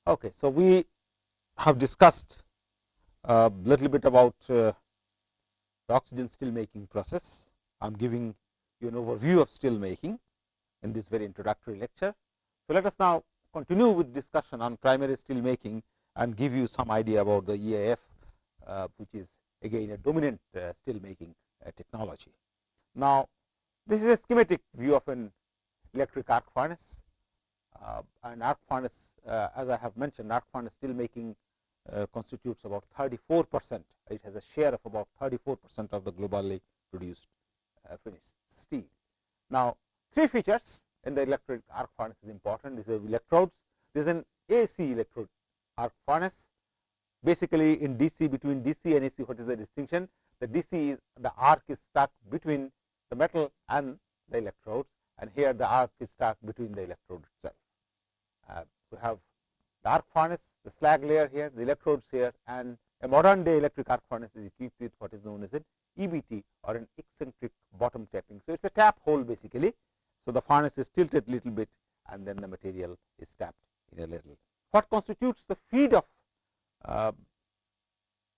Okay, so we have discussed a little bit about the oxygen still making process. I am giving you an overview of still making in this very introductory lecture. So, let us now continue with discussion on primary still making and give you some idea about the EAF, which is again a dominant still making technology. Now, this is a schematic view of an electric arc furnace. And arc furnace, as I have mentioned, arc furnace still making constitutes about 34%. It has a share of about 34% of the globally produced finished steel. Now, three features in the electric arc furnace is important. This is electrodes. This is an AC electrode arc furnace. Basically, in DC, between DC and AC, what is the distinction? The DC is the arc is stuck between the metal and the electrodes, and here the arc is stuck between the electrode itself. We have the arc furnace, the slag layer here, the electrodes here, and a modern day electric arc furnace is equipped with what is known as an EBT, or an eccentric bottom tapping. So, it is a tap hole basically. So, the furnace is tilted a little bit and then the material is tapped in a little. What constitutes the feed of an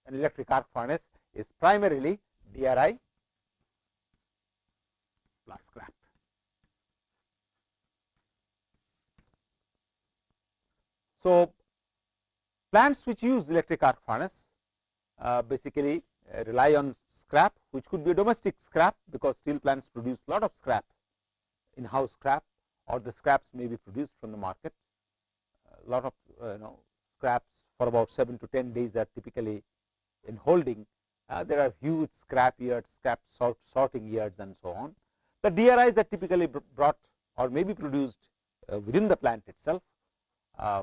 electric arc furnace is primarily DRI plus scrap. So, plants which use electric arc furnace basically rely on scrap, which could be a domestic scrap, because steel plants produce a lot of scrap, in-house scrap, or the scraps may be produced from the market. A lot of scraps for about 7 to 10 days are typically in holding. There are huge scrap yards, scrap sorting yards, and so on. The DRIs are typically brought or may be produced within the plant itself.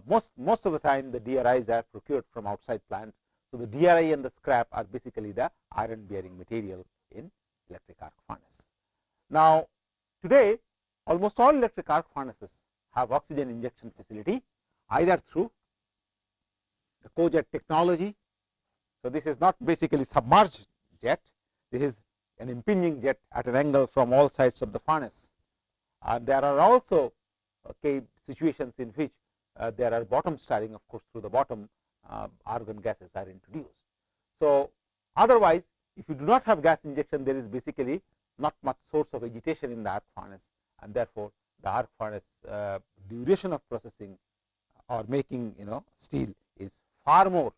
Most of the time the DRIs are procured from outside plant. So, the DRI and the scrap are basically the iron bearing material in electric arc furnace. Now, today almost all electric arc furnaces have oxygen injection facility, either through the cojet technology. So, this is not basically submerged jet, this is an impinging jet at an angle from all sides of the furnace. There are also situations in which there are bottom stirring, of course, through the bottom argon gases are introduced. So, otherwise, if you do not have gas injection, there is basically not much source of agitation in the arc furnace, and therefore, the arc furnace duration of processing or making steel is far more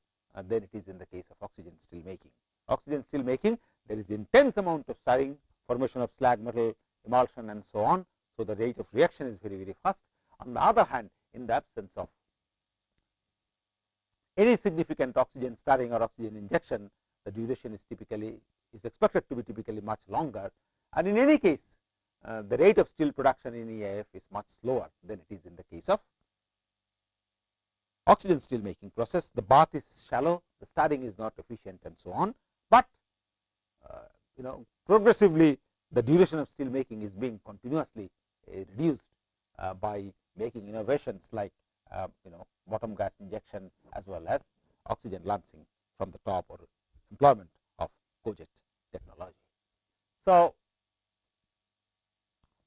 than it is in the case of oxygen steel making. Oxygen steel making, there is intense amount of stirring, formation of slag metal emulsion, and so on. So, the rate of reaction is very, very fast. On the other hand, in the absence of any significant oxygen stirring or oxygen injection, the duration is expected to be typically much longer, and in any case the rate of steel production in EAF is much slower than it is in the case of oxygen steel making process. The bath is shallow, the stirring is not efficient, and so on, but progressively the duration of steel making is being continuously reduced by making innovations like bottom gas injection, as well as oxygen lancing from the top, or employment of cojet technology. So,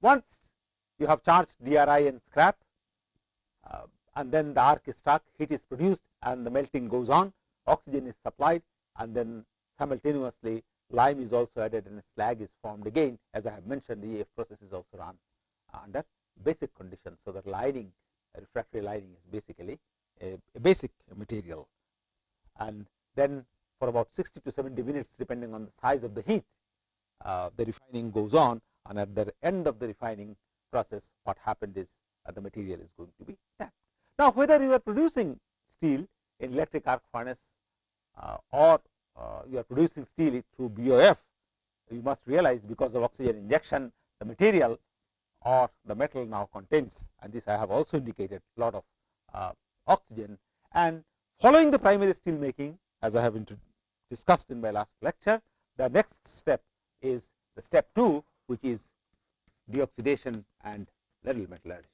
once you have charged DRI and scrap, and then the arc is stuck, heat is produced and the melting goes on, oxygen is supplied, and then simultaneously lime is also added and slag is formed again. As I have mentioned, the EAF process is also run under basic conditions. So, that lining, refractory lining, is basically a basic material, and then for about 60 to 70 minutes, depending on the size of the heat, the refining goes on, and at the end of the refining process, what happened is the material is going to be tapped. Now, whether you are producing steel in electric arc furnace or you are producing steel through BOF, you must realize, because of oxygen injection, the material or the metal now contains, and this I have also indicated, a lot of oxygen. And following the primary steel making, as I have discussed in my last lecture, the next step is the step 2, which is deoxidation and Ladle metallurgy.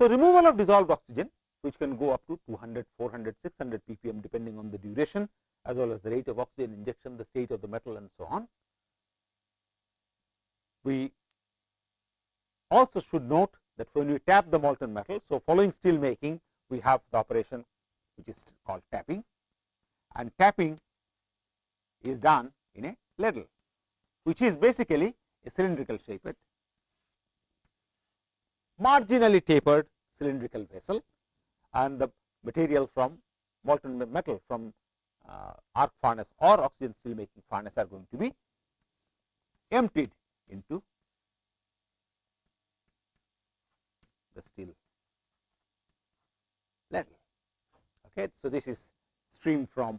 So, removal of dissolved oxygen which can go up to 200, 400, 600 ppm depending on the duration as well as the rate of oxygen injection, the state of the metal and so on. We also should note that when we tap the molten metal, so following steel making, we have the operation which is called tapping, and tapping is done in a ladle, which is basically a cylindrical shaped, marginally tapered cylindrical vessel, and the material from molten metal from arc furnace or oxygen steel making furnace are going to be emptied into the steel ladle. Okay, so this is stream from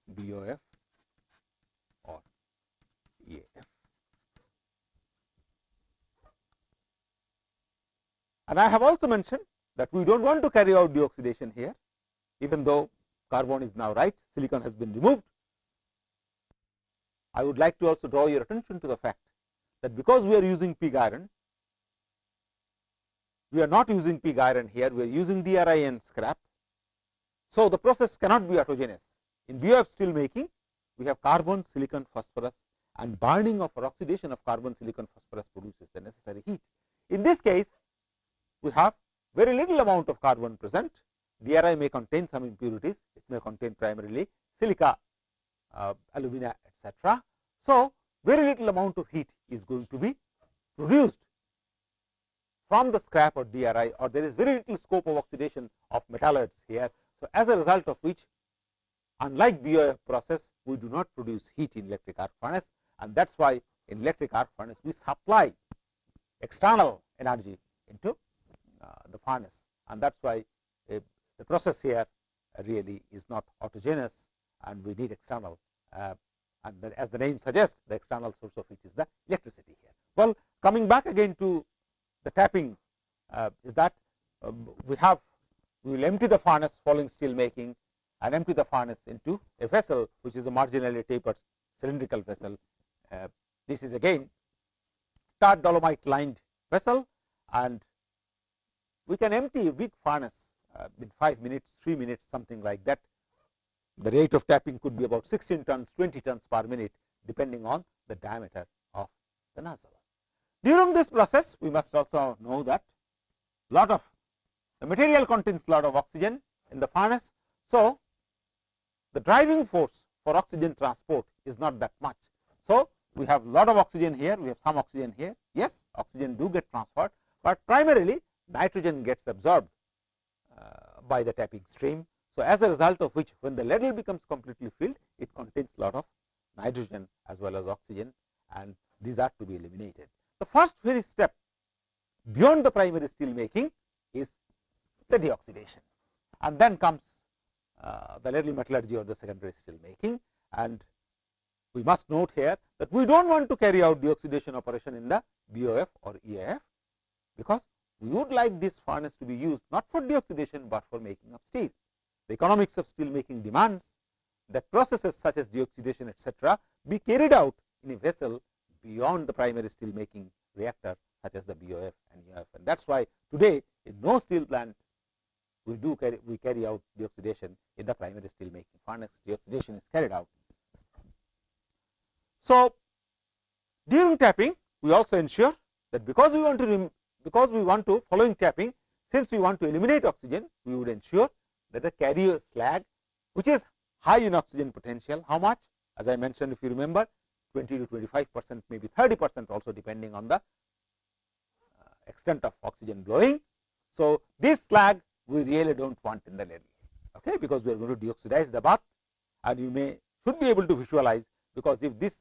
BOF or EAF. And I have also mentioned that we do not want to carry out deoxidation here, even though carbon is now right, silicon has been removed. I would like to also draw your attention to the fact that because we are using pig iron, we are not using pig iron here, we are using DRI and scrap. So, the process cannot be autogenous. In BOF steel making, we have carbon, silicon, phosphorus, and burning of or oxidation of carbon, silicon, phosphorus produces the necessary heat. In this case, we have very little amount of carbon present. DRI may contain some impurities, it may contain primarily silica, alumina, etc. So, very little amount of heat is going to be produced from the scrap or DRI, or there is very little scope of oxidation of metalloids here. So, as a result of which, unlike BOF process, we do not produce heat in electric arc furnace, and that is why in electric arc furnace we supply external energy into the furnace, and that is why the process here really is not autogenous, and we need external, and as the name suggests, the external source of which is the electricity here. Well, coming back again to the tapping, is that we will empty the furnace following steel making and empty the furnace into a vessel which is a marginally tapered cylindrical vessel. This is again tarred dolomite lined vessel, and we can empty a big furnace in 5 minutes, 3 minutes, something like that. The rate of tapping could be about 16 tons, 20 tons per minute, depending on the diameter of the nozzle. During this process, we must also know that the material contains lot of oxygen in the furnace. So, the driving force for oxygen transport is not that much. So, we have lot of oxygen here, we have some oxygen here. Yes, oxygen do get transferred, but primarily nitrogen gets absorbed by the tapping stream. So, as a result of which, when the ladle becomes completely filled, it contains lot of nitrogen as well as oxygen, and these are to be eliminated. The first very step beyond the primary steel making is the deoxidation, and then comes the ladle metallurgy or the secondary steel making. And we must note here that we do not want to carry out deoxidation operation in the BOF or EAF, because we would like this furnace to be used not for deoxidation, but for making of steel. The economics of steel making demands that processes such as deoxidation, etc., be carried out in a vessel beyond the primary steel making reactor such as the BOF and EAF, and that is why today in no steel plant we carry out deoxidation in the primary steel making furnace. Deoxidation is carried out. So, during tapping, we also ensure that because we want to following tapping, since we want to eliminate oxygen, we would ensure that the carrier slag, which is high in oxygen potential, how much? As I mentioned, if you remember, 20 to 25%, maybe 30% also, depending on the extent of oxygen blowing. So, this slag we really do not want in the ladle, okay, because we are going to deoxidize the bath, and you should be able to visualize, because if this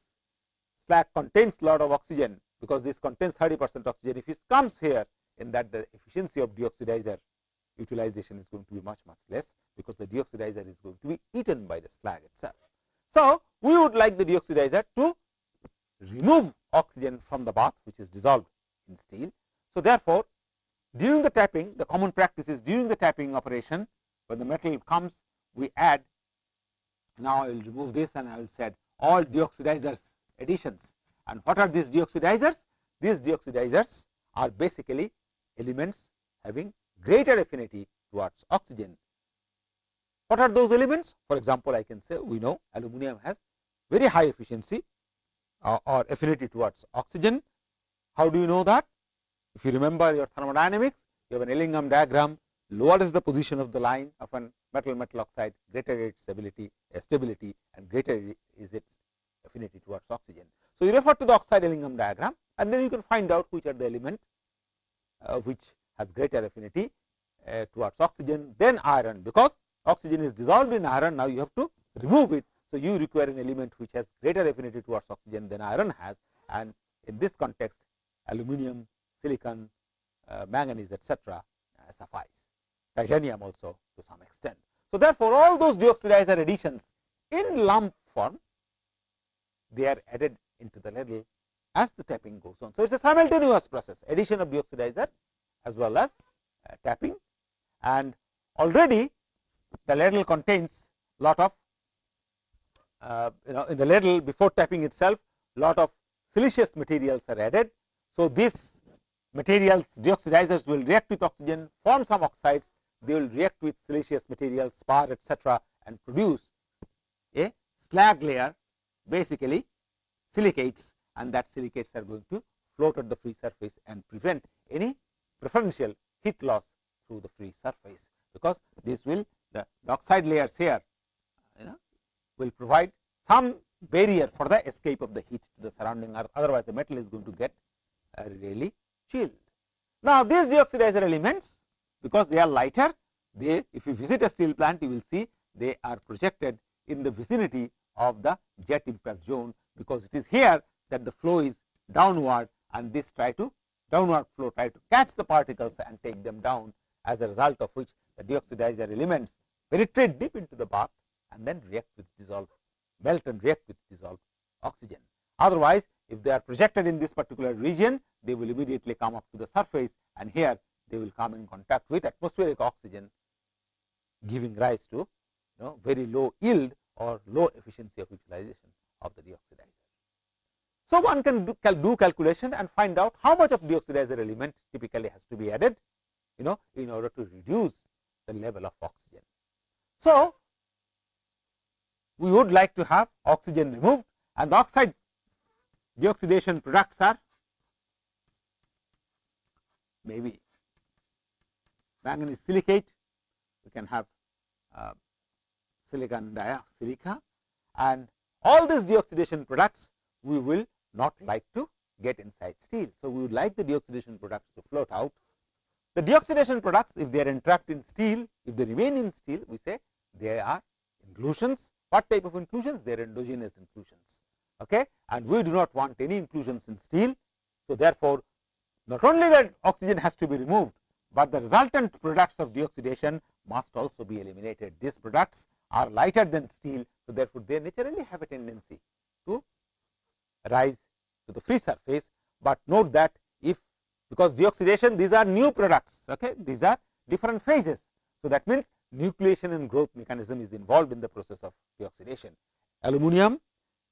slag contains lot of oxygen, because this contains 30% oxygen, if it comes here, in that the efficiency of deoxidizer utilization is going to be much less, because the deoxidizer is going to be eaten by the slag itself. So, we would like the deoxidizer to remove oxygen from the bath, which is dissolved in steel. So, therefore, during the tapping, the common practice is during the tapping operation, when the metal comes, we add, now I will remove this and I will say all deoxidizers additions. And what are these deoxidizers? These deoxidizers are basically elements having greater affinity towards oxygen. What are those elements? For example, I can say we know aluminum has very high efficiency or affinity towards oxygen. How do you know that? If you remember your thermodynamics, you have an Ellingham diagram. Lower is the position of the line of an metal oxide, greater its stability, and greater is its affinity towards oxygen. So, you refer to the oxide Ellingham diagram, and then you can find out which are the element which has greater affinity towards oxygen than iron, because oxygen is dissolved in iron. Now, you have to remove it. So, you require an element which has greater affinity towards oxygen than iron has, and in this context aluminum, silicon, manganese, etc. Suffice. Titanium also to some extent. So, therefore, all those deoxidizer additions in lump form, they are added into the ladle as the tapping goes on. So, it is a simultaneous process, addition of deoxidizer as well as tapping, and already the ladle contains lot of in the ladle before tapping itself, lot of siliceous materials are added. So, these materials, deoxidizers, will react with oxygen, form some oxides, they will react with siliceous materials, spar, etc., and produce a slag layer, basically silicates, and that silicates are going to float at the free surface and prevent any preferential heat loss through the free surface, because this will the oxide layers here will provide some barrier for the escape of the heat to the surrounding earth, otherwise the metal is going to get really chilled. Now, these deoxidizer elements, because they are lighter, they, if you visit a steel plant, you will see they are projected in the vicinity of the jet impact zone, because it is here that the flow is downward, and this downward flow try to catch the particles and take them down, as a result of which the deoxidizer elements penetrate deep into the bath and then react with dissolved, melt and react with dissolved oxygen. Otherwise, if they are projected in this particular region, they will immediately come up to the surface, and here they will come in contact with atmospheric oxygen, giving rise to very low yield or low efficiency of utilization of the deoxidizer. So, one can do calculation and find out how much of deoxidizer element typically has to be added in order to reduce the level of oxygen. So, we would like to have oxygen removed, and the oxide deoxidation products are maybe manganese silicate, we can have silicon diosilica, and all these deoxidation products we will not like to get inside steel. So, we would like the deoxidation products to float out. The deoxidation products, if they are entrapped in steel, if they remain in steel, we say they are inclusions. What type of inclusions? They are endogenous inclusions, okay? And we do not want any inclusions in steel. So, therefore, not only that oxygen has to be removed, but the resultant products of deoxidation must also be eliminated. These products are lighter than steel, so therefore, they naturally have a tendency to rise to the free surface. But note that if, because deoxidation, these are new products, okay? These are different phases. So, that means nucleation and growth mechanism is involved in the process of deoxidation. Aluminum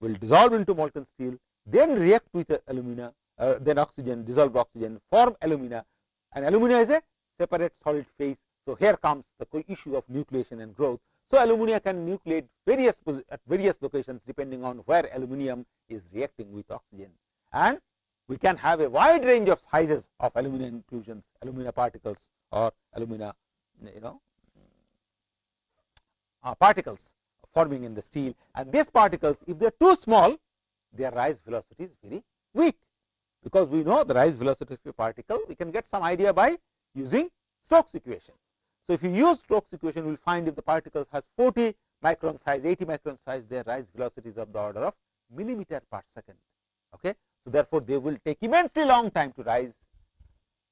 will dissolve into molten steel, then react with alumina, then oxygen, dissolved oxygen, form alumina, and alumina is a separate solid phase. So, here comes the issue of nucleation and growth. So, alumina can nucleate at various locations depending on where aluminum is reacting with oxygen, and we can have a wide range of sizes of alumina inclusions, alumina particles, or alumina particles forming in the steel, and these particles, if they are too small, their rise velocity is very weak, because we know the rise velocity of a particle, we can get some idea by using Stokes equation. So, if you use Stokes equation, we will find if the particles has 40 micron size, 80 micron size, their rise velocity is of the order of millimeter per second. Okay. So, therefore, they will take immensely long time to rise.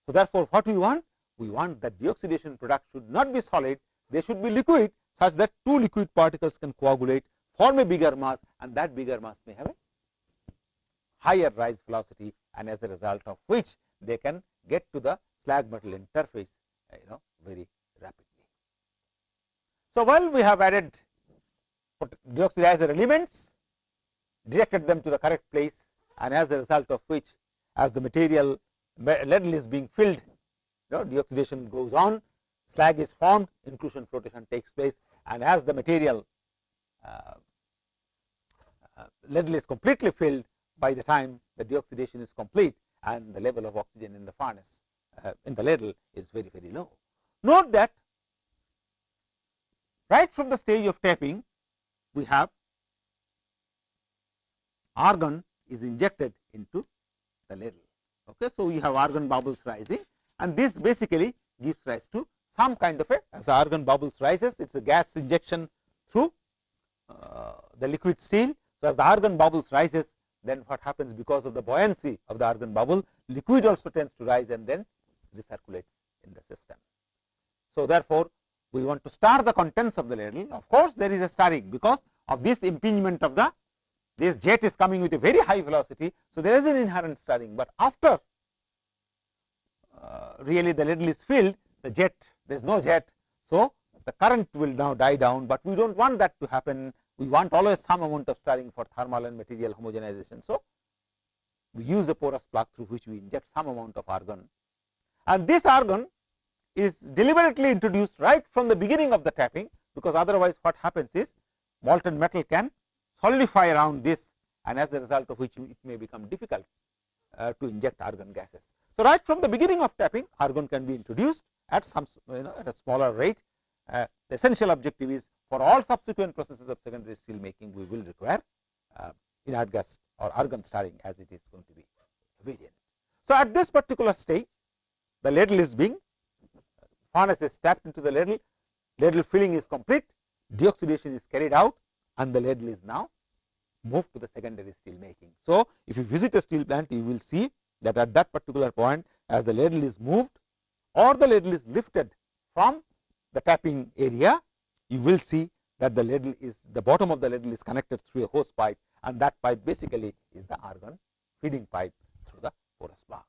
So, therefore, what we want? We want that deoxidation product should not be solid, they should be liquid, such that two liquid particles can coagulate, form a bigger mass, and that bigger mass may have a higher rise velocity, and as a result of which they can get to the slag metal interface very rapidly. So, while we have added deoxidizer elements, directed them to the correct place, and as a result of which, as the material ladle is being filled deoxidation goes on, slag is formed, inclusion flotation takes place, and as the material ladle is completely filled, by the time the deoxidation is complete and the level of oxygen in the furnace in the ladle is very, very low. Note that right from the stage of tapping, we have argon is injected into the ladle. Okay, so you have argon bubbles rising, and this basically gives rise to some kind of as the argon bubbles rises, it is a gas injection through the liquid steel. So, as the argon bubbles rises, then what happens, because of the buoyancy of the argon bubble, liquid also tends to rise and then recirculates in the system. So, therefore, we want to stir the contents of the ladle. Of course, there is a stirring because of this impingement of this jet is coming with a very high velocity. So, there is an inherent stirring, but after really the ladle is filled, the jet, there is no jet. So, the current will now die down, but we do not want that to happen. We want always some amount of stirring for thermal and material homogenization. So, we use a porous plug through which we inject some amount of argon, and this argon is deliberately introduced right from the beginning of the tapping, because otherwise what happens is molten metal can solidify around this, and as a result of which it may become difficult to inject argon gases. So, right from the beginning of tapping, argon can be introduced at some at a smaller rate. The essential objective is for all subsequent processes of secondary steel making, we will require inert gas or argon stirring, as it is going to be variant. So, at this particular stage, the ladle is being furnace is tapped into the ladle, ladle filling is complete, deoxidation is carried out, and the ladle is now moved to the secondary steel making. So, if you visit a steel plant, you will see that at that particular point, as the ladle is moved or the ladle is lifted from the tapping area, you will see that the ladle is, the bottom of the ladle is connected through a hose pipe, and that pipe basically is the argon feeding pipe through the porous plug.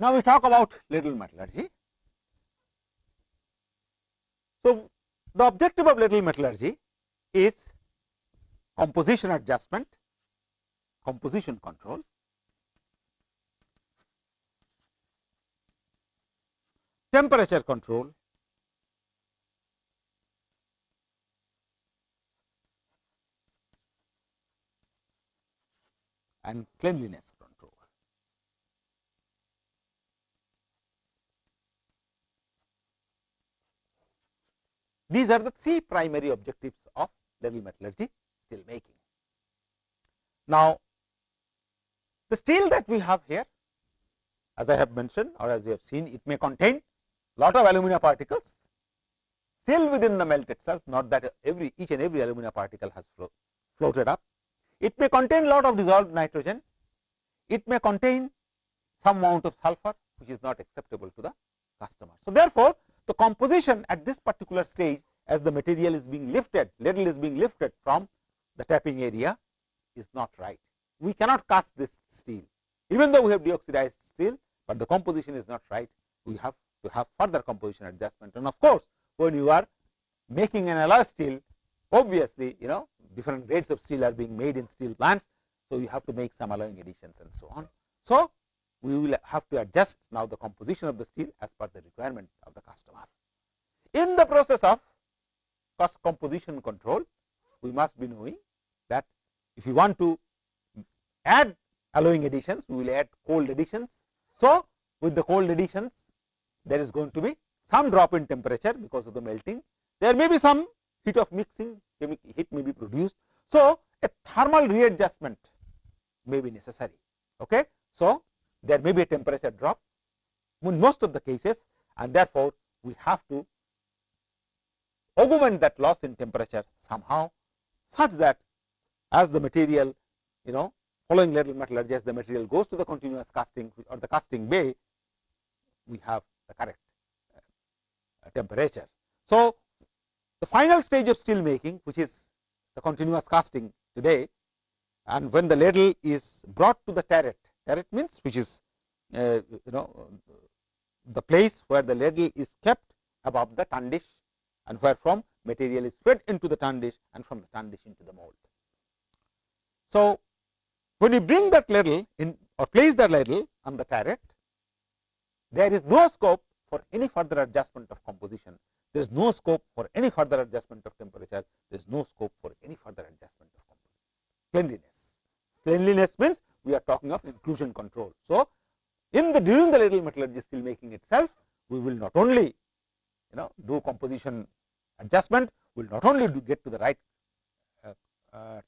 Now, we talk about ladle metallurgy. So, the objective of ladle metallurgy is composition adjustment, composition control, temperature control, and cleanliness control. These are the three primary objectives of ladle metallurgy steel making. Now, the steel that we have here, as I have mentioned or as you have seen, it may contain lot of alumina particles still within the melt itself, not that each and every alumina particle has floated up. It may contain lot of dissolved nitrogen, it may contain some amount of sulfur, which is not acceptable to the customer. So, therefore, the composition at this particular stage, as the material is being lifted, ladle is being lifted from the tapping area, is not right. We cannot cast this steel, even though we have deoxidized steel, but the composition is not right. We have to have further composition adjustment, and of course, when you are making an alloy steel, obviously, different grades of steel are being made in steel plants. So, you have to make some alloying additions and so on. So, we will have to adjust now the composition of the steel as per the requirement of the customer. In the process of cost composition control, we must be knowing that if you want to add alloying additions, we will add cold additions. So, with the cold additions, there is going to be some drop in temperature because of the melting. There may be some heat of mixing, heat may be produced. So, a thermal readjustment may be necessary. Okay? So, there may be a temperature drop in most of the cases, and therefore, we have to augment that loss in temperature somehow, such that as the material, following ladle metallurgy, as the material goes to the continuous casting or the casting bay, we have the correct temperature. So, the final stage of steel making, which is the continuous casting today, and when the ladle is brought to the turret, turret means which is the place where the ladle is kept above the turn dish, and where from material is fed into the turn dish, and from the turn dish into the mold. So, when you bring that ladle in or place the ladle on the turret, there is no scope for any further adjustment of composition. There is no scope for any further adjustment of temperature. There is no scope for any further adjustment of composition. Cleanliness. Cleanliness means we are talking of inclusion control. So, during the ladle metallurgy steel making itself, we will not only do composition adjustment, we will not only get to the right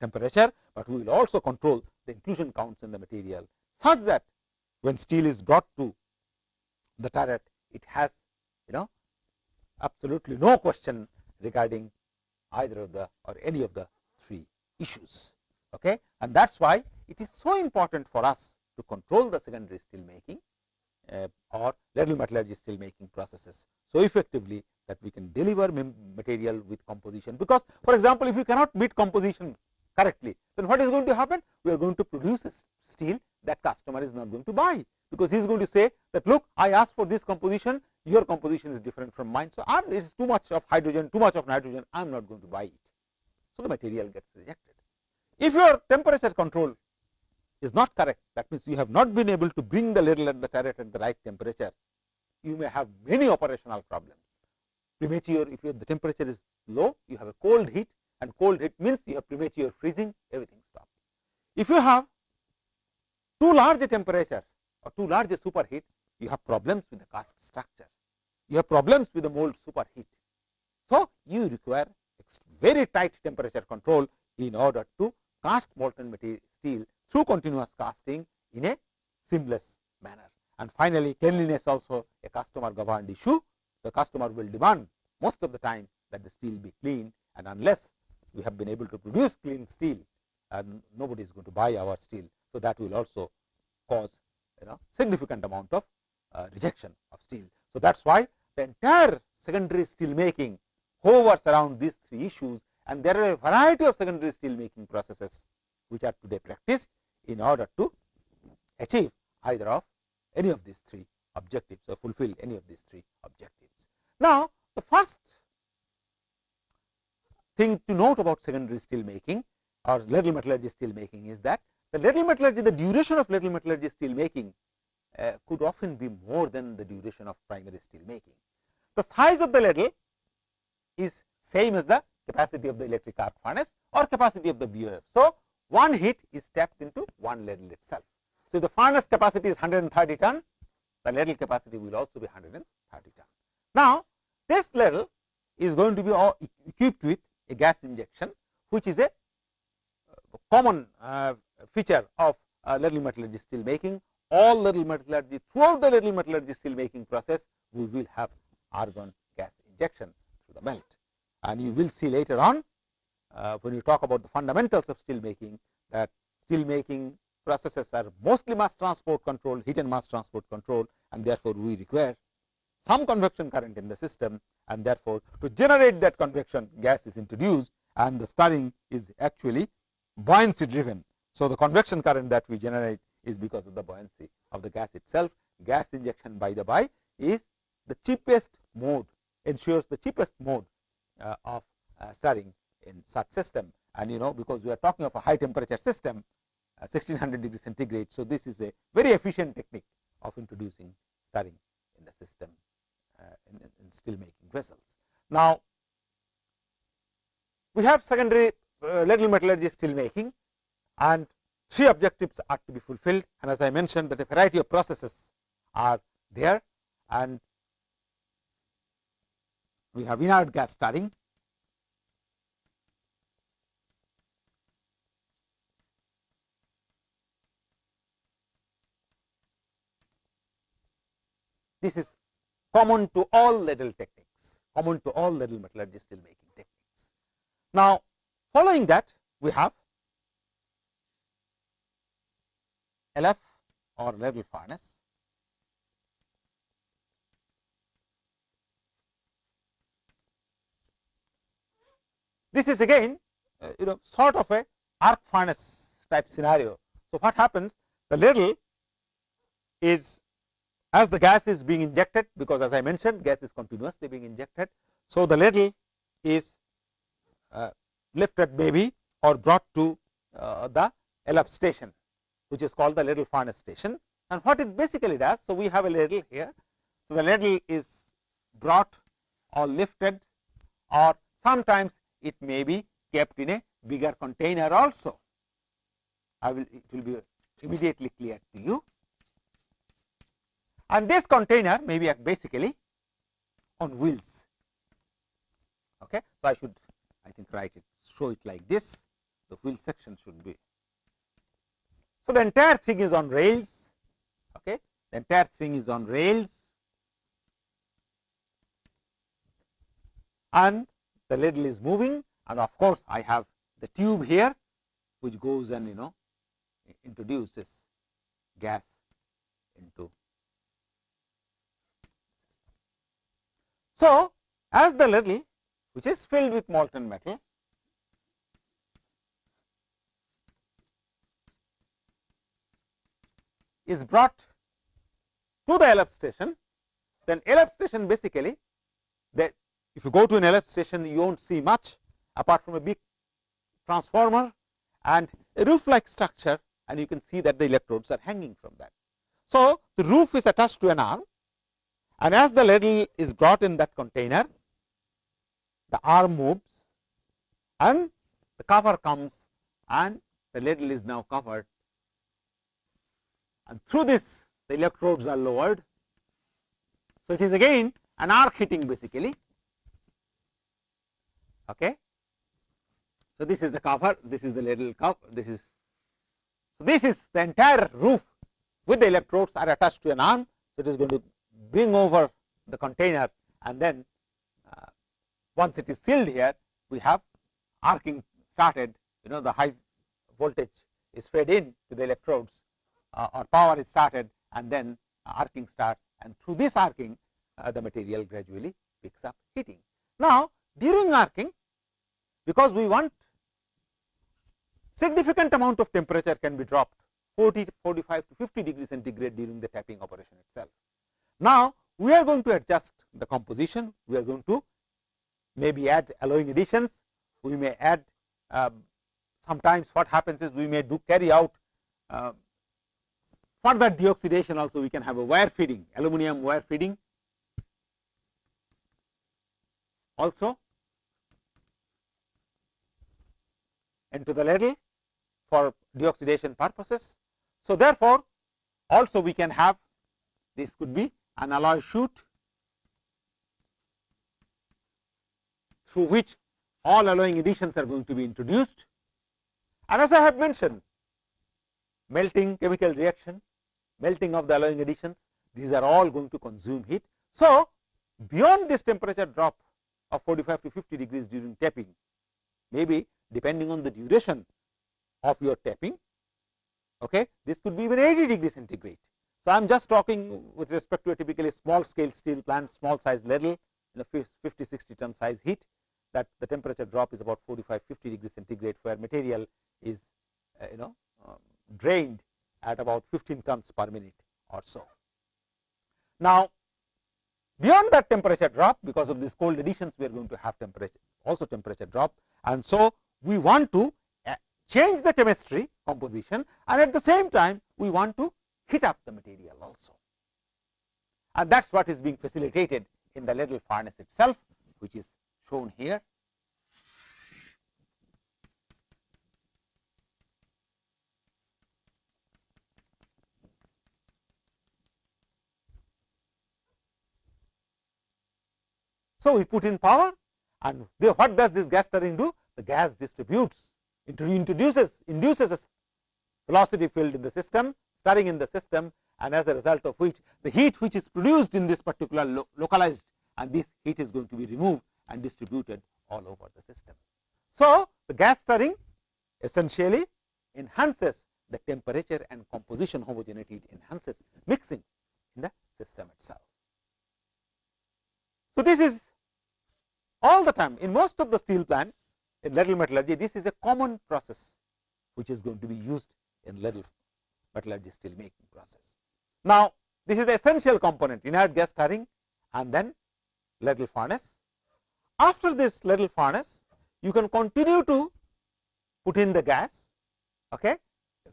temperature, but we will also control the inclusion counts in the material, such that when steel is brought to the turret, it has absolutely no question regarding either of the or any of the three issues. Okay, and that is why it is so important for us to control the secondary steel making or ladle metallurgy steel making processes so effectively that we can deliver material with composition. Because, for example, if you cannot meet composition correctly, then what is going to happen? We are going to produce a steel that customer is not going to buy, because he is going to say that, look, I asked for this composition, your composition is different from mine, so it is too much of hydrogen, too much of nitrogen, I am not going to buy it. So the material gets rejected. If your temperature control is not correct, that means you have not been able to bring the ladle at the turret at the right temperature, you may have many operational problems. Premature, if the temperature is low, you have a cold heat, and cold heat means you have premature freezing, everything stops. If you have too large a temperature or too large a superheat, you have problems with the cast structure, you have problems with the mold superheat. So, you require very tight temperature control in order to cast molten material steel through continuous casting in a seamless manner. And finally, cleanliness also a customer governed issue. The customer will demand most of the time that the steel be clean, and unless we have been able to produce clean steel, nobody is going to buy our steel. So, that will also cause significant amount of rejection of steel. So, that is why the entire secondary steel making hovers around these three issues, and there are a variety of secondary steel making processes which are today practiced in order to achieve either of any of these three objectives or fulfill any of these three objectives. Now, the first thing to note about secondary steel making or ladle metallurgy steel making is that the ladle metallurgy, the duration of ladle metallurgy steel making could often be more than the duration of primary steel making. The size of the ladle is same as the capacity of the electric arc furnace or capacity of the BOF. So, one heat is tapped into one ladle itself. So, if the furnace capacity is 130 ton, the ladle capacity will also be 130 ton. Now, this ladle is going to be equipped with a gas injection, which is a common feature of ladle metallurgy steel making. All ladle metallurgy, throughout the ladle metallurgy steel making process, we will have argon gas injection through the melt. And you will see later on when you talk about the fundamentals of steel making, that steel making processes are mostly mass transport control, heat and mass transport control, and therefore we require some convection current in the system, and therefore to generate that convection, gas is introduced, and the stirring is actually buoyancy driven. So, the convection current that we generate is because of the buoyancy of the gas itself. Gas injection, by the by, is the cheapest mode, ensures the cheapest mode of stirring in such system. And because we are talking of a high temperature system, 1600 degree centigrade. So, this is a very efficient technique of introducing stirring in the system in steel making vessels. Now, we have secondary ladle metallurgy steel making, and three objectives are to be fulfilled, and as I mentioned that a variety of processes are there, and we have inert gas stirring, this is common to all ladle techniques, common to all ladle metallurgy steel making techniques. Now, following that, we have LF or ladle furnace. This is again sort of a arc furnace type scenario. So, what happens? The ladle is, as the gas is being injected, because as I mentioned, gas is continuously being injected. So, the ladle is lifted maybe or brought to the LF station, which is called the ladle furnace station. And what it basically does, so we have a ladle here, So, the ladle is brought or lifted, or sometimes it may be kept in a bigger container also. It will be immediately clear to you. And this container may be basically on wheels. Okay. So, I should write it, show it like this. The wheel section should be. So, the entire thing is on rails. Okay. The entire thing is on rails, and the ladle is moving, and of course, I have the tube here which goes and introduces gas into. So, as the ladle which is filled with molten metal is brought to the LF station, then LF station basically, that if you go to an LF station, you won't see much apart from a big transformer and a roof like structure, and you can see that the electrodes are hanging from that. So, the roof is attached to an arm, and as the ladle is brought in that container, the arm moves and the cover comes, and the ladle is now covered, and through this the electrodes are lowered. So, it is again an arc heating basically. Okay. So, this is the cover, this is the ladle cover, this is the entire roof with the electrodes are attached to an arm. So, it is going to bring over the container, and then once it is sealed here, we have arcing started, the high voltage is fed in to the electrodes, or power is started, and then arcing starts, and through this arcing the material gradually picks up heating. Now, during arcing, because we want significant amount of temperature can be dropped 40 to 45 to 50 degrees centigrade during the tapping operation itself. Now, we are going to adjust the composition, we are going to maybe add alloying additions, we may add sometimes what happens is we may carry out further deoxidation also. We can have a wire feeding, aluminum wire feeding also into the ladle for deoxidation purposes. So, therefore, also we can have, this could be an alloy chute through which all alloying additions are going to be introduced, and as I have mentioned, melting, chemical reaction, melting of the alloying additions, these are all going to consume heat. So, beyond this temperature drop of 45 to 50 degrees during tapping, maybe depending on the duration of your tapping, okay, this could be even 80 degrees centigrade. So, I am just talking with respect to a typically small scale steel plant, small size ladle, 50-60 ton size heat, that the temperature drop is about 45-50 degrees centigrade, where material is drained at about 15 tons per minute or so. Now, beyond that temperature drop, because of these cold additions, we are going to have temperature drop, and so we want to change the chemistry composition, and at the same time we want to heat up the material also, and that is what is being facilitated in the ladle furnace itself, which is shown here. So, we put in power, and what does this gas turbine do? The gas distributes, induces a velocity field in the system, stirring in the system, and as a result of which the heat which is produced in this particular localized, and this heat is going to be removed and distributed all over the system. So, the gas stirring essentially enhances the temperature and composition homogeneity, it enhances mixing in the system itself. So, this is all the time in most of the steel plants in ladle metallurgy. This is a common process which is going to be used in ladle metallurgy steel making process. Now, this is the essential component, inert gas stirring, and then ladle furnace. After this ladle furnace, you can continue to put in the gas. Okay,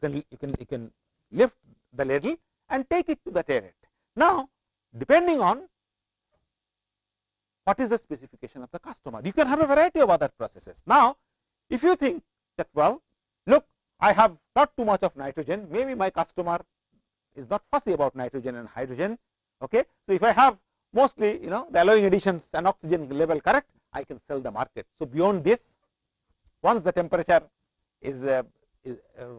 you can lift the ladle and take it to the turret. Now, depending on what is the specification of the customer. You can have a variety of other processes. Now, if you think that, well, look, I have not too much of nitrogen, maybe my customer is not fussy about nitrogen and hydrogen. Okay. So, if I have mostly the alloying additions and oxygen level correct, I can sell the market. So, beyond this, once the temperature is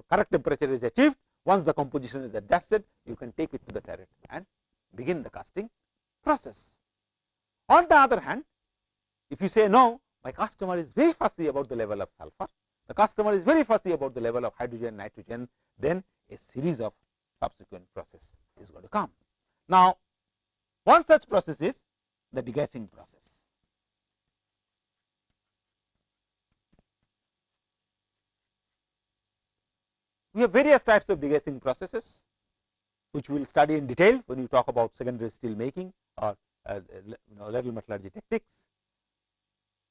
correct temperature is achieved, once the composition is adjusted, you can take it to the turret and begin the casting process. On the other hand, if you say no, my customer is very fussy about the level of sulfur, the customer is very fussy about the level of hydrogen, nitrogen, then a series of subsequent process is going to come. Now, one such process is the degassing process. We have various types of degassing processes, which we will study in detail when we talk about secondary steel making or Ladle metallurgy techniques.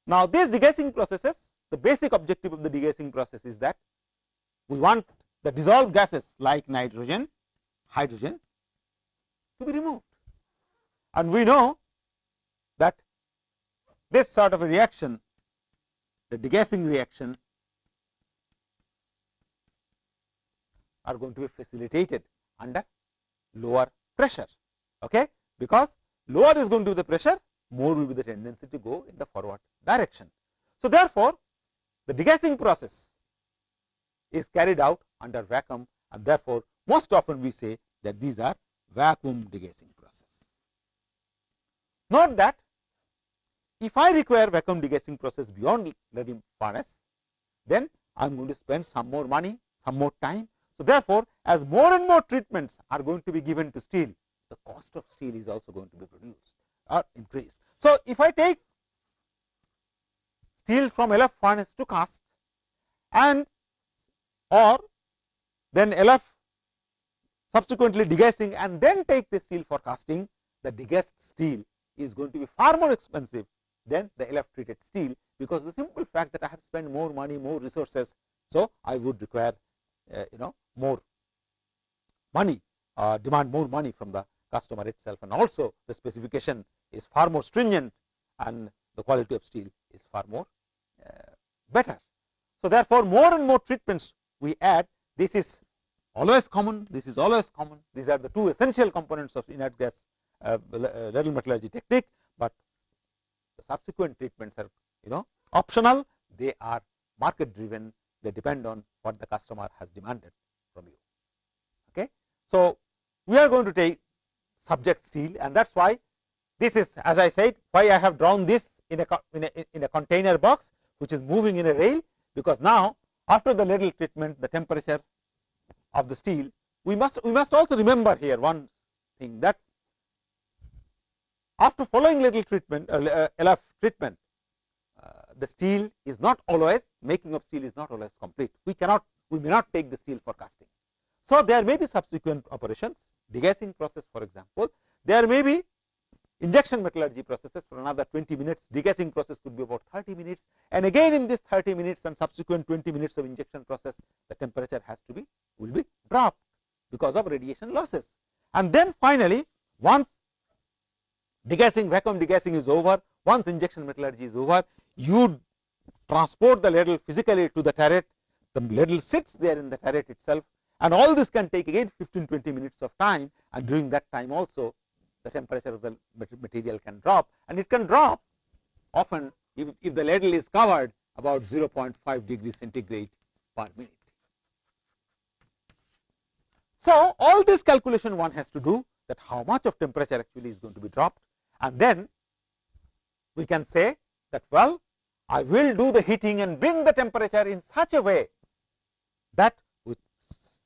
Now, these degassing processes, the basic objective of the degassing process is that we want the dissolved gases like nitrogen, hydrogen to be removed. And we know that this sort of a reaction, the degassing reaction, are going to be facilitated under lower pressure. Okay? Because lower is going to be the pressure, more will be the tendency to go in the forward direction. So, therefore, the degassing process is carried out under vacuum, and therefore, most often we say that these are vacuum degassing process. Note that if I require vacuum degassing process beyond Ladle furnace, then I am going to spend some more money, some more time. So, therefore, as more and more treatments are going to be given to steel, the cost of steel is also going to be produced or increased. So, if I take steel from LF furnace to cast and or then LF subsequently degassing and then take the steel for casting, the degassed steel is going to be far more expensive than the LF treated steel, because the simple fact that I have spent more money, more resources. So, I would require more money, demand more money from the customer itself, and also the specification is far more stringent and the quality of steel is far more better. So, therefore, more and more treatments we add. This is always common, this is always common. These are the two essential components of inert gas Ladle metallurgy technique, but the subsequent treatments are optional, they are market driven, they depend on what the customer has demanded from you. Okay. So, we are going to take subject steel, and that is why this is, as I said, why I have drawn this in a container box which is moving in a rail, because now after the ladle treatment, the temperature of the steel, we must also remember here one thing, that after following ladle treatment, LF treatment, the steel is not always, making of steel is not always complete. We may not take the steel for casting. So, there may be subsequent operations, degassing process for example, there may be injection metallurgy processes for another 20 minutes, degassing process could be about 30 minutes, and again in this 30 minutes and subsequent 20 minutes of injection process, the temperature will be dropped because of radiation losses. And then finally, once degassing, vacuum degassing is over, once injection metallurgy is over, you transport the ladle physically to the turret, the ladle sits there in the turret itself, and all this can take again 15-20 minutes of time, and during that time also the temperature of the material can drop, and it can drop often if the ladle is covered about 0.5 degrees centigrade per minute. So, all this calculation one has to do, that how much of temperature actually is going to be dropped, and then we can say that, well, I will do the heating and bring the temperature in such a way that with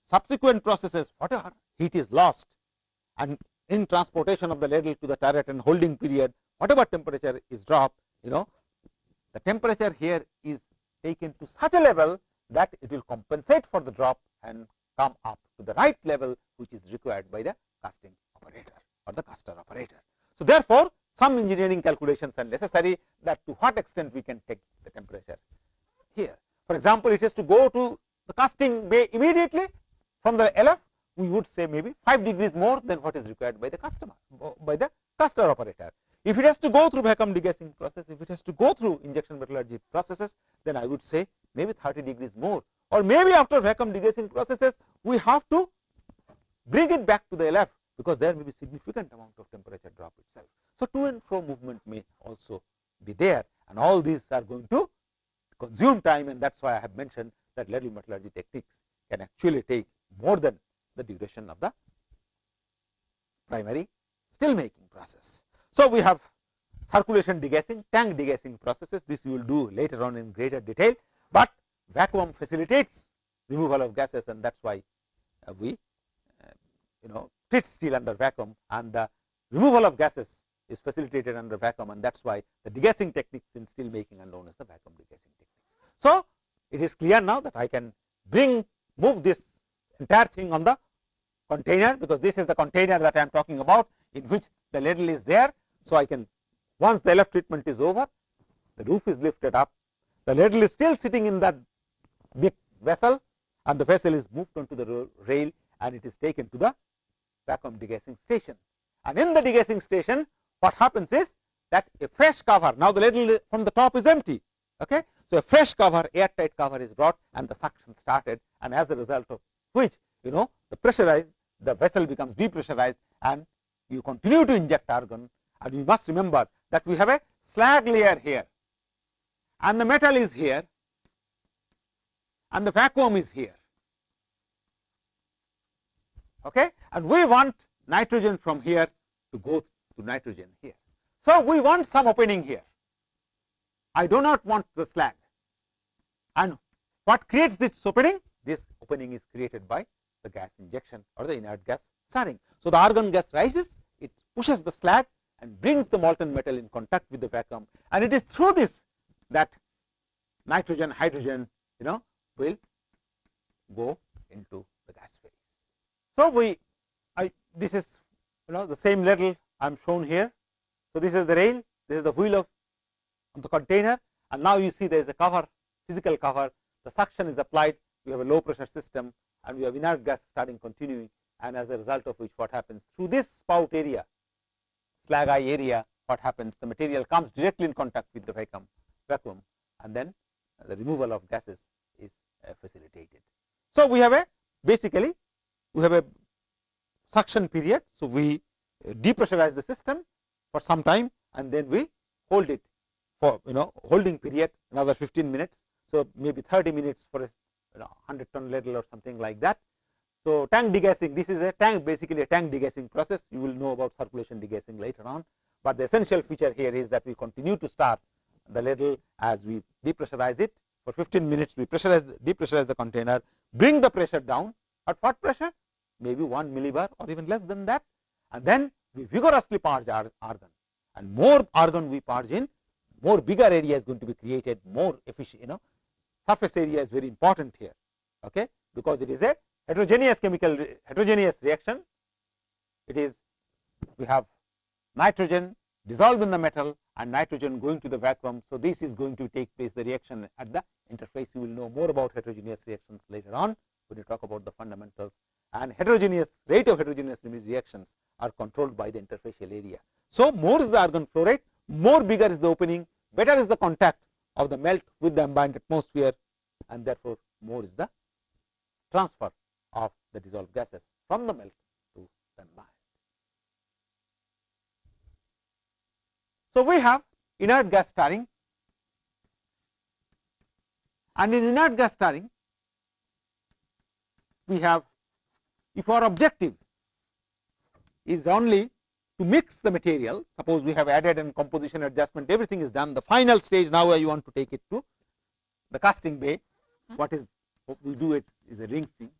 subsequent processes, whatever heat is lost, and in transportation of the ladle to the turret and holding period, whatever temperature is dropped, the temperature here is taken to such a level that it will compensate for the drop and come up to the right level which is required by the casting operator or the caster operator. So, therefore, some engineering calculations are necessary, that to what extent we can take the temperature here. For example, it has to go to the casting bay immediately from the LF, we would say maybe 5 degrees more than what is required by the customer, by the cluster operator. If it has to go through vacuum degassing process, if it has to go through injection metallurgy processes, then I would say maybe 30 degrees more, or maybe after vacuum degassing processes we have to bring it back to the LF, because there may be significant amount of temperature drop itself. So to and fro movement may also be there, and all these are going to consume time, and that's why I have mentioned that ladle metallurgy techniques can actually take more than the duration of the primary still making process. So we have circulation degassing, tank degassing processes. This we will do later on in greater detail, but vacuum facilitates removal of gases, and that's why we treat steel under vacuum, and the removal of gases is facilitated under vacuum, and that's why the degassing techniques in steel making are known as the vacuum degassing techniques. So it is clear now that I can move this entire thing on the container, because this is the container that I am talking about, in which the ladle is there. So I can, once the LF treatment is over, the roof is lifted up, the ladle is still sitting in that big vessel, and the vessel is moved onto the rail, and it is taken to the vacuum degassing station. And in the degassing station, what happens is that a fresh cover, now the ladle from the top is empty, okay. So a fresh cover, airtight cover is brought, and the suction started, and as a result of which the vessel becomes depressurized, and you continue to inject argon. And you must remember that we have a slag layer here, and the metal is here, and the vacuum is here, okay. And we want nitrogen from here to go to nitrogen here. So we want some opening here. I do not want the slag. And what creates this opening? This opening is created by the gas injection or the inert gas stirring. So the argon gas rises, it pushes the slag and brings the molten metal in contact with the vacuum, and it is through this that nitrogen, hydrogen, will go into the gas phase. So this is the same ladle I am shown here. So this is the rail, this is the wheel of the container, and now you see there is a cover, physical cover. The suction is applied. We have a low pressure system, and we have inert gas starting continuing, and as a result of which, what happens through this spout area, slag eye area, what happens? The material comes directly in contact with the vacuum, and then the removal of gases is facilitated. So we have basically we have a suction period. So we depressurize the system for some time, and then we hold it for holding period another 15 minutes. So maybe 30 minutes for a 100-ton ladle or something like that. So tank degassing, this is basically a tank degassing process. You will know about circulation degassing later on, but the essential feature here is that we continue to start the ladle as we depressurize it. For 15 minutes we depressurize the container, bring the pressure down. At what pressure? Maybe 1 millibar or even less than that, and then we vigorously purge argon, and more argon we purge in, more bigger area is going to be created, more efficient. Surface area is very important here, okay, because it is a heterogeneous reaction. It is, we have nitrogen dissolved in the metal and nitrogen going to the vacuum. So this is going to take place, the reaction at the interface. You will know more about heterogeneous reactions later on when you talk about the fundamentals. And rate of heterogeneous reactions are controlled by the interfacial area. So more is the argon flow rate, more bigger is the opening, better is the contact of the melt with the ambient atmosphere, and therefore more is the transfer of the dissolved gases from the melt to the ambient. So we have inert gas stirring, and in inert gas stirring we have, if our objective is only to mix the material, suppose we have added and composition adjustment, everything is done, the final stage now I want to take it to the casting bay. What we do it is a rinsing,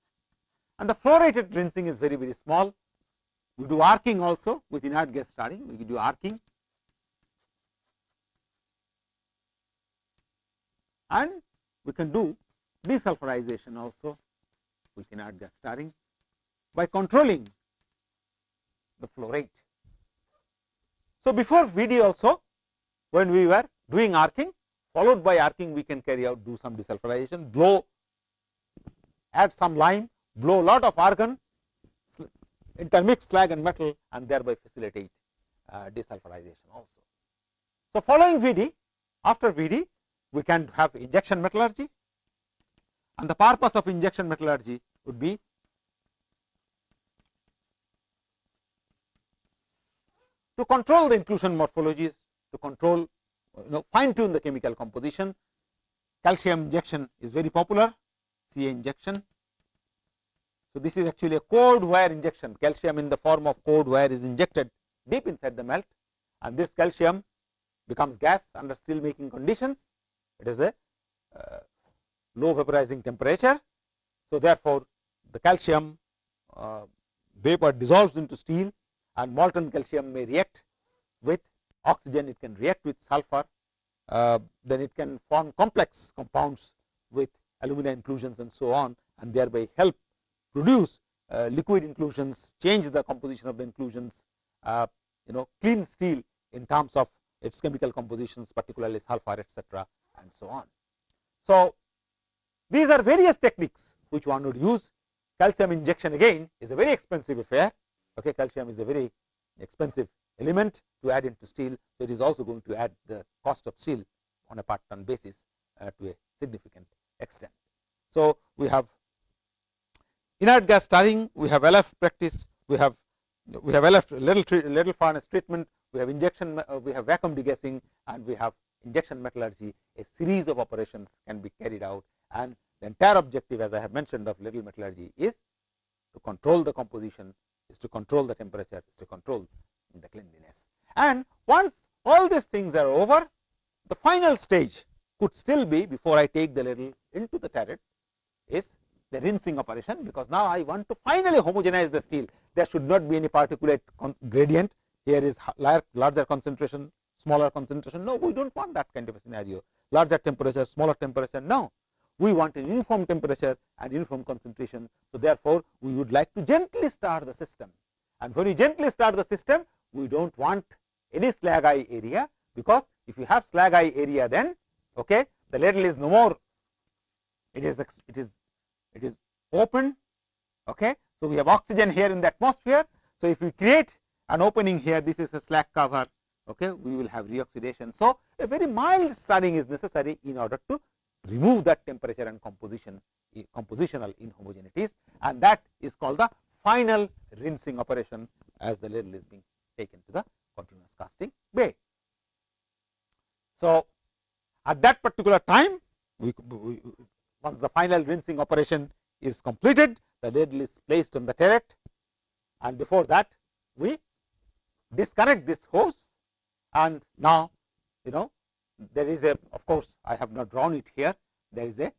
and the flow rated rinsing is very, very small. We do arcing also with inert gas stirring, we do arcing, and we can do desulfurization also with inert gas stirring by controlling the flow rate. So before VD also, when we were doing arcing, followed by arcing we can do some desulfurization, add some lime, blow a lot of argon, intermix slag and metal and thereby facilitate desulfurization also. So, following VD, after VD we can have injection metallurgy, and the purpose of injection metallurgy would be to control the inclusion morphologies, to control, fine tune the chemical composition. Calcium injection is very popular, Ca injection. So, this is actually a cored wire injection. Calcium in the form of cored wire is injected deep inside the melt, and this calcium becomes gas under steel making conditions. It is a low vaporizing temperature. So, therefore, the calcium vapor dissolves into steel, and molten calcium may react with oxygen, it can react with sulfur, then it can form complex compounds with alumina inclusions and so on, and thereby help produce liquid inclusions, change the composition of the inclusions, clean steel in terms of its chemical compositions, particularly sulfur, etc., and so on. So, these are various techniques which one would use. Calcium injection again is a very expensive affair. Okay, calcium is a very expensive element to add into steel, so it is also going to add the cost of steel on a per ton basis to a significant extent. So, we have inert gas stirring, we have LF practice, we have LF ladle furnace treatment, we have injection, we have vacuum degassing, and we have injection metallurgy. A series of operations can be carried out, and the entire objective, as I have mentioned, of ladle metallurgy is to control the composition, is to control the temperature, is to control the cleanliness. And once all these things are over, the final stage could still be, before I take the ladle into the turret, is the rinsing operation, because now I want to finally homogenize the steel. There should not be any particulate gradient. Here is larger concentration, smaller concentration. No, we do not want that kind of a scenario. Larger temperature, smaller temperature. No, we want an uniform temperature and uniform concentration. So, therefore, we would like to gently start the system, and when we gently start the system, we do not want any slag eye area, because if you have slag eye area, then okay, the ladle is no more, it is open. Okay. So, we have oxygen here in the atmosphere. So, if we create an opening here, this is a slag cover, okay, we will have reoxidation. So, a very mild stirring is necessary in order to remove that temperature and compositional inhomogeneities, and that is called the final rinsing operation as the ladle is being taken to the continuous casting bay. So, at that particular time, once the final rinsing operation is completed, the ladle is placed on the turret, and before that we disconnect this hose, and now there is a, of course, I have not drawn it here, there is a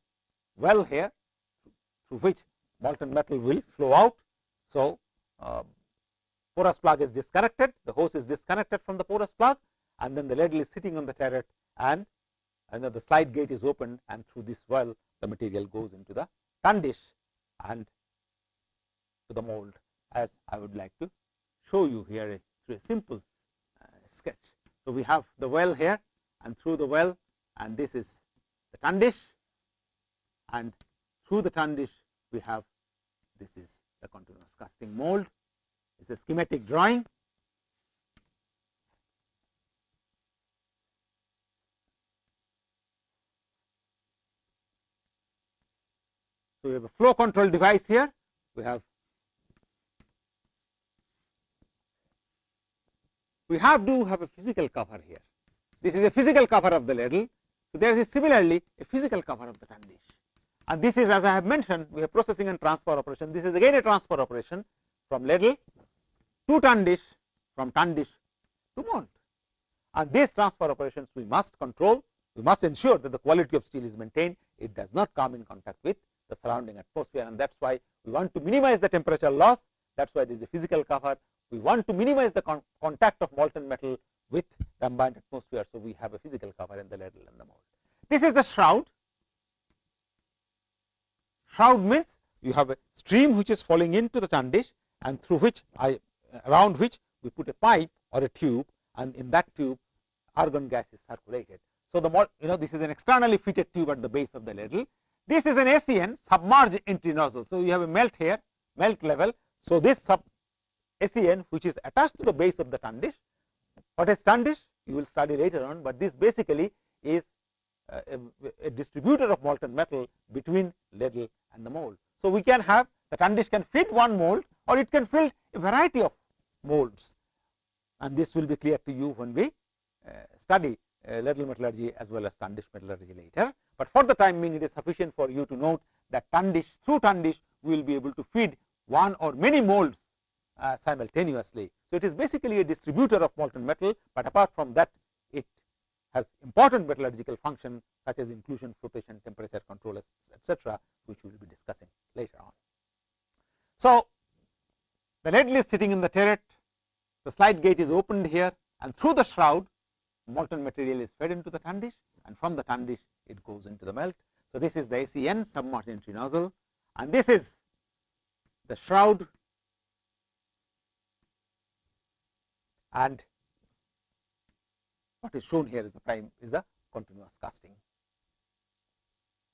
well here through which molten metal will flow out. So, porous plug is disconnected, the hose is disconnected from the porous plug, and then the ladle is sitting on the turret, and the slide gate is opened, and through this well the material goes into the tun dish and to the mold, as I would like to show you here through a simple sketch. So, we have the well here, and through the well, and this is the tun dish, and through the tun dish we have, this is the continuous casting mold. It is a schematic drawing. So, we have a flow control device here, we have to have a physical cover here. This is a physical cover of the ladle. So, there is similarly a physical cover of the tun dish, and this is, as I have mentioned, we have processing and transfer operation. This is again a transfer operation from ladle to tun dish, from tun dish to mold, and these transfer operations we must control. We must ensure that the quality of steel is maintained. It does not come in contact with the surrounding atmosphere, and that is why we want to minimize the temperature loss. That is why there is a physical cover. We want to minimize the contact of molten metal with the ambient atmosphere. So, we have a physical cover in the ladle and the mold. This is the shroud. Shroud means you have a stream which is falling into the tun dish, and through which around which we put a pipe or a tube, and in that tube argon gas is circulated. So, this is an externally fitted tube at the base of the ladle. This is an SEN, submerged entry nozzle. So, you have a melt here, melt level. So, this SEN which is attached to the base of the tun dish. What is tun dish? You will study later on, but this basically is a distributor of molten metal between ladle and the mold. So, we can have the tun dish can feed one mold or it can fill a variety of molds, and this will be clear to you when we study ladle metallurgy as well as tun dish metallurgy later. But for the time being, it is sufficient for you to note that tun dish, through tun dish we will be able to feed one or many molds simultaneously. So, it is basically a distributor of molten metal, but apart from that it has important metallurgical function such as inclusion, flotation, temperature control, etc., which we will be discussing later on. So, the ladle is sitting in the turret, the slide gate is opened here, and through the shroud molten material is fed into the tun dish, and from the tun dish it goes into the melt. So, this is the SEN submerged entry nozzle, and this is the shroud, and what is shown here is the continuous casting.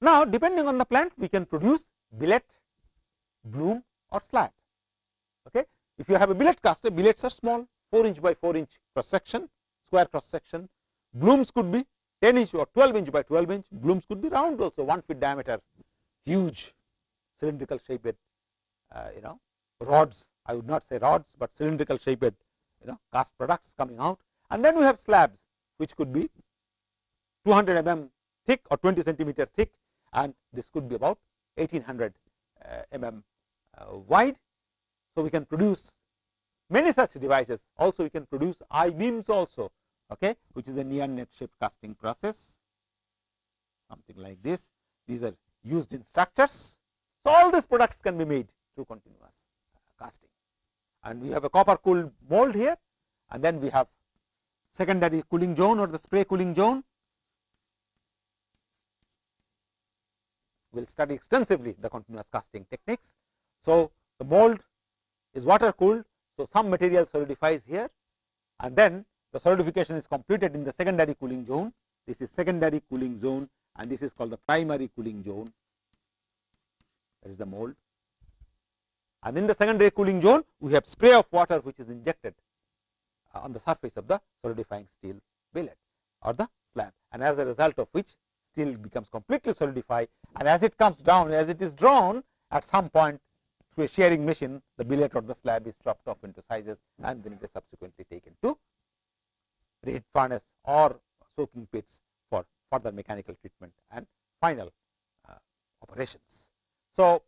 Now, depending on the plant, we can produce billet, bloom or slab. Okay. If you have a billet caster, billets are small, 4 inch by 4 inch cross section, square cross section. Blooms could be 10 inch or 12 inch by 12 inch. Blooms could be round also, 1 feet diameter, huge cylindrical shaped rods. I would not say rods, but cylindrical shaped cast products coming out. And then we have slabs which could be 200 mm thick or 20 centimeter thick, and this could be about 1800 mm wide. So, we can produce many such devices. Also, we can produce I beams also, okay, which is a near net shaped casting process, something like this. These are used in structures. So, all these products can be made through continuous casting. And we have a copper cooled mold here, and then we have secondary cooling zone or the spray cooling zone. We will study extensively the continuous casting techniques. So, the mold is water cooled. So, some material solidifies here, and then the solidification is completed in the secondary cooling zone. This is secondary cooling zone, and this is called the primary cooling zone. That is the mold. And in the secondary cooling zone, we have spray of water which is injected on the surface of the solidifying steel billet or the slab, and as a result of which steel becomes completely solidified, and as it comes down, as it is drawn, at some point through a shearing machine, the billet or the slab is chopped off into sizes, and then it is subsequently taken to reheat furnace or soaking pits for further mechanical treatment and final operations. So,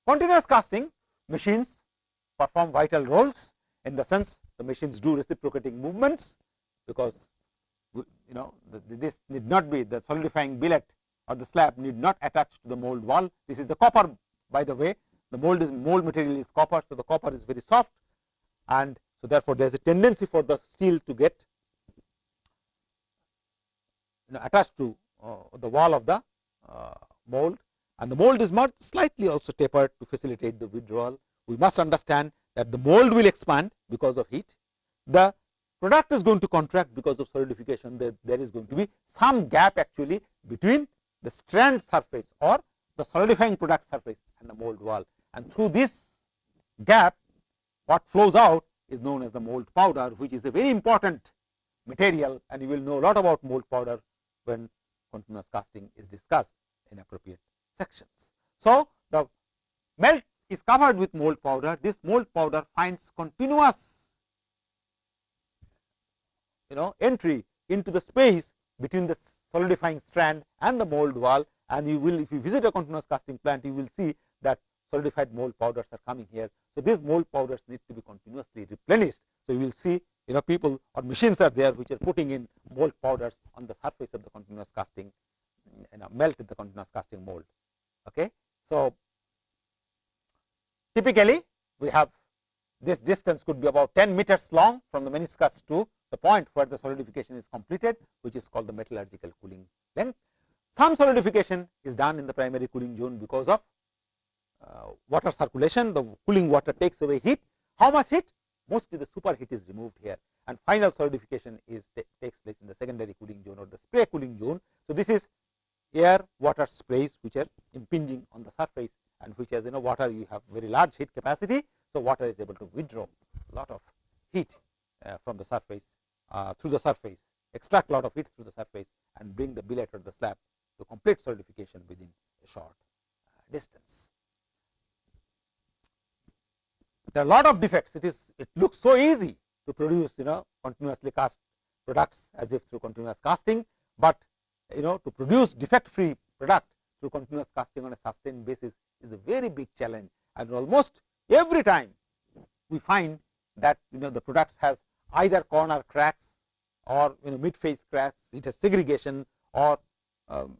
continuous casting machines perform vital roles, in the sense the machines do reciprocating movements, because this need not be, the solidifying billet or the slab need not attach to the mold wall. This is the copper, by the way. The mold material is copper, so the copper is very soft, and so therefore, there is a tendency for the steel to get attached to the wall of the mold, and the mold is not slightly also tapered to facilitate the withdrawal. We must understand that the mold will expand because of heat. The product is going to contract because of solidification. There is going to be some gap actually between the strand surface or the solidifying product surface and the mold wall, and through this gap what flows out is known as the mold powder, which is a very important material, and you will know a lot about mold powder when continuous casting is discussed in appropriate sections. So, the melt is covered with mold powder. This mold powder finds continuous entry into the space between the solidifying strand and the mold wall, and you will, if you visit a continuous casting plant, you will see that solidified mold powders are coming here. So, these mold powders need to be continuously replenished. So, you will see people or machines are there which are putting in mold powders on the surface of the continuous casting, melt in the continuous casting mold. Okay. So, typically we have this distance could be about 10 meters long from the meniscus to the point where the solidification is completed, which is called the metallurgical cooling length. Some solidification is done in the primary cooling zone because of water circulation. The cooling water takes away heat. How much heat? Mostly the superheat is removed here, and final solidification takes place in the secondary cooling zone or the spray cooling zone. So, this is air water sprays which are impinging on the surface, and which, as water, you have very large heat capacity. So, water is able to withdraw lot of heat from the surface through the surface, extract a lot of heat through the surface and bring the billet or the slab to complete solidification within a short distance. There are a lot of defects. It looks so easy to produce continuously cast products as if through continuous casting, but to produce defect free product through continuous casting on a sustained basis is a very big challenge, and almost every time we find that the product has either corner cracks or mid face cracks, it has segregation or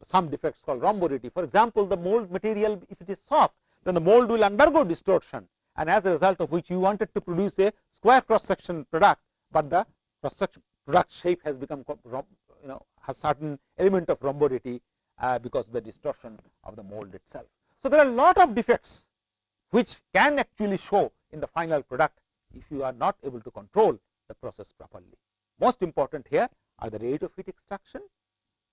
some defects called rhomboidity. For example, the mold material, if it is soft, then the mold will undergo distortion, and as a result of which you wanted to produce a square cross section product, but the cross section product shape has become has certain element of rhomboidity because of the distortion of the mold itself. So there are a lot of defects which can actually show in the final product if you are not able to control the process properly. Most important here are the rate of heat extraction,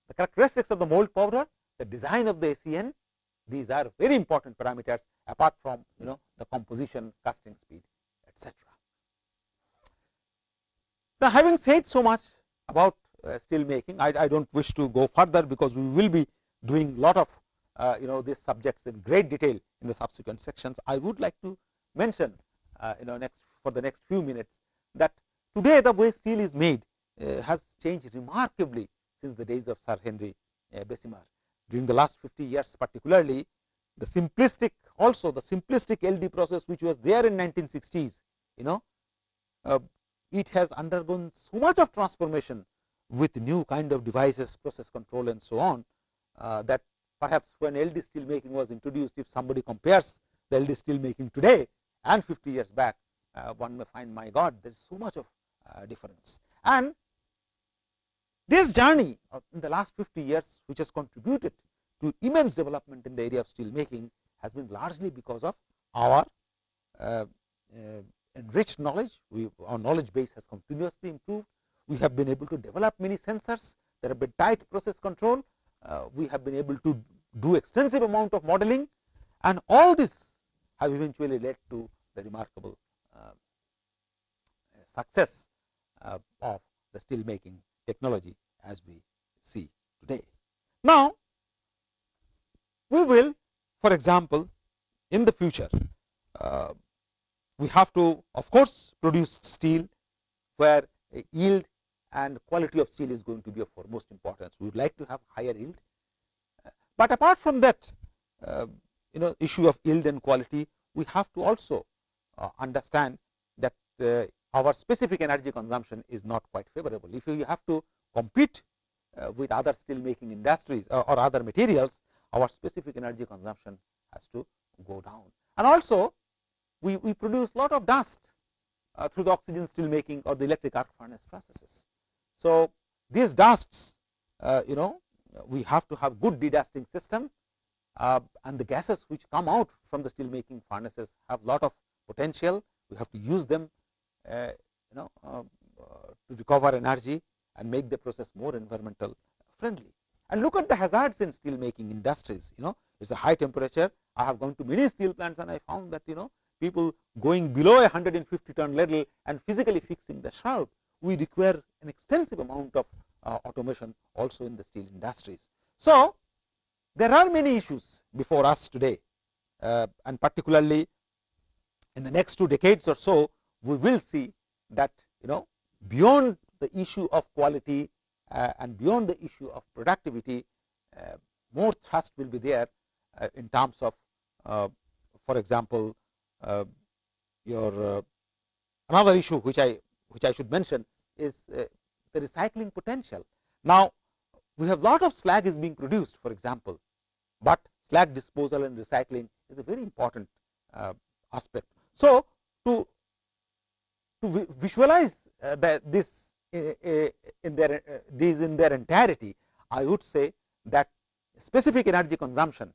the characteristics of the mold powder, the design of the SEN. These are very important parameters apart from the composition, casting speed, etc. Now, having said so much about steel making, I don't wish to go further because we will be doing lot of these subjects in great detail in the subsequent sections. I would like to mention for the next few minutes that today the way steel is made has changed remarkably since the days of Sir Henry Bessemer. During the last 50 years particularly, the simplistic LD process which was there in 1960s, it has undergone so much of transformation with new kind of devices, process control and so on, that perhaps when LD steel making was introduced, if somebody compares the LD steel making today and 50 years back, one may find, my God, there is so much of difference. And this journey in the last 50 years, which has contributed to immense development in the area of steel making, has been largely because of our enriched knowledge. Our knowledge base has continuously improved. We have been able to develop many sensors. There have been tight process control. We have been able to do extensive amount of modeling, and all this have eventually led to the remarkable success of the steel making technology as we see today. Now, we will, for example, in the future, we have to, of course, produce steel where yield and quality of steel is going to be of foremost importance. We would like to have higher yield, but apart from that, issue of yield and quality, we have to also understand that our specific energy consumption is not quite favorable. If you have to compete with other steel making industries or other materials, our specific energy consumption has to go down. And also, we produce lot of dust through the oxygen steel making or the electric arc furnace processes. So these dusts, we have to have good dedusting system, and the gases which come out from the steel making furnaces have lot of potential. We have to use them to recover energy and make the process more environmental friendly. And look at the hazards in steel making industries. It's a high temperature. I have gone to many steel plants and I found that people going below 150 ton ladle and physically fixing the shroud. We require an extensive amount of automation also in the steel industries. So there are many issues before us today, and particularly in the next 2 decades or so, we will see that beyond the issue of quality and beyond the issue of productivity, more thrust will be there in terms of, for example, another issue which I should mention is the recycling potential. Now, we have lot of slag is being produced, for example, but slag disposal and recycling is a very important aspect. So, to visualize these in their entirety, I would say that specific energy consumption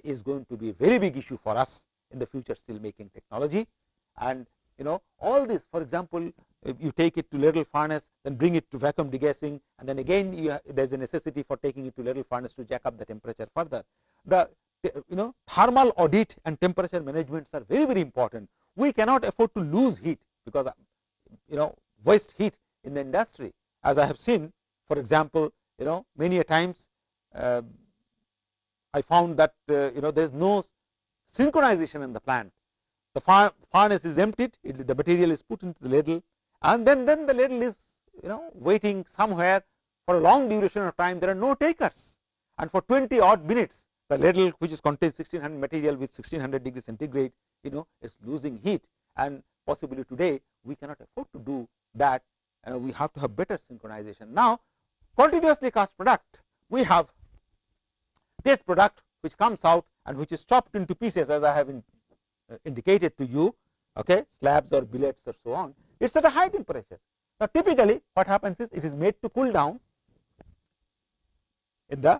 is going to be a very big issue for us in the future steel making technology. And all this, for example, if you take it to ladle furnace, then bring it to vacuum degassing, and then again there is a necessity for taking it to ladle furnace to jack up the temperature further. The thermal audit and temperature managements are very, very important. We cannot afford to lose heat because waste heat in the industry, as I have seen. For example, many a times I found that there is no synchronization in the plant. The furnace is emptied, the material is put into the ladle, and then the ladle is waiting somewhere for a long duration of time. There are no takers, and for 20 odd minutes the ladle, which is contains 1600 material with 1600 degrees centigrade, is losing heat, and possibly today we cannot afford to do that. We have to have better synchronization. Now, continuously cast product, we have this product which comes out and which is chopped into pieces, as I have indicated to you, okay, slabs or billets or so on. It's at a high temperature. Now, typically what happens is it is made to cool down in the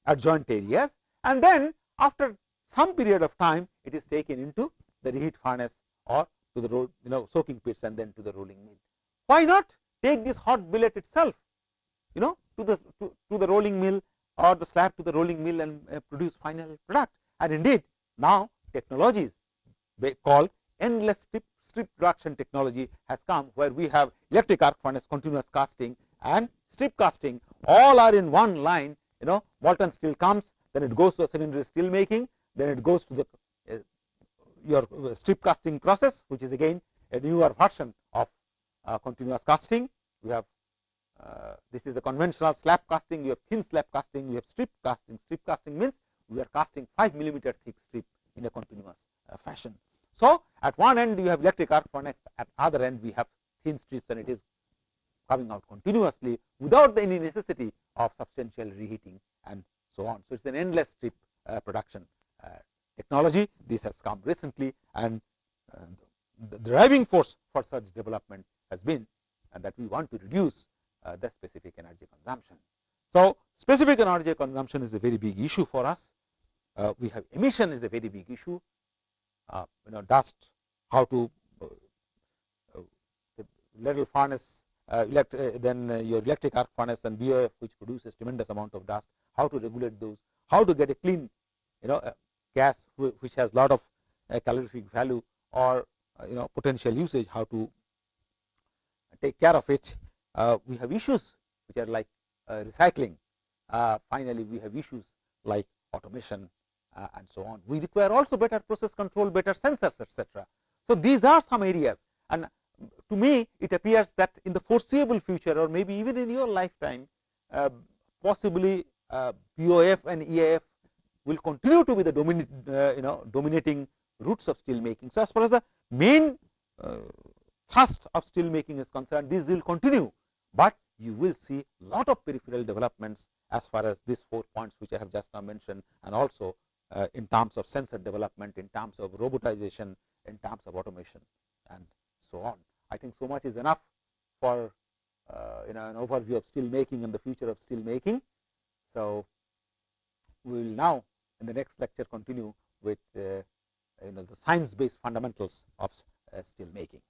adjoint areas, and then after some period of time it is taken into the reheat furnace or to the soaking pits and then to the rolling mill. Why not take this hot billet itself to the rolling mill, or the slab to the rolling mill, and produce final product? And indeed, now technologies called endless strip production technology has come, where we have electric arc furnace, continuous casting and strip casting, all are in one line. Molten steel comes, then it goes to a secondary steel making, then it goes to the your strip casting process, which is again a newer version of continuous casting. We have this is a conventional slab casting, you have thin slab casting, we have strip casting. Strip casting means we are casting 5 millimeter thick strip in a continuous fashion. So, at one end you have electric arc furnace, at other end we have thin strips, and it is coming out continuously without any necessity of substantial reheating and so on. So, it is an endless strip production technology. This has come recently, and the driving force for such development has been that we want to reduce the specific energy consumption. So, specific energy consumption is a very big issue for us. We have emission is a very big issue. Dust, how to the ladle furnace, then your electric arc furnace and BOF, which produces tremendous amount of dust, how to regulate those, how to get a clean gas which has lot of calorific value or potential usage, how to take care of it. We have issues which are like recycling. Finally, we have issues like automation and so on. We require also better process control, better sensors, etc. So, these are some areas, and to me it appears that in the foreseeable future, or maybe even in your lifetime, possibly BOF and EAF will continue to be the dominating routes of steel making. So, as far as the main thrust of steel making is concerned, this will continue, but you will see lot of peripheral developments as far as these 4 points which I have just now mentioned, and also in terms of sensor development, in terms of robotization, in terms of automation and so on. I think so much is enough for an overview of steel making and the future of steel making. So, we will now in the next lecture continue with the science based fundamentals of steel making.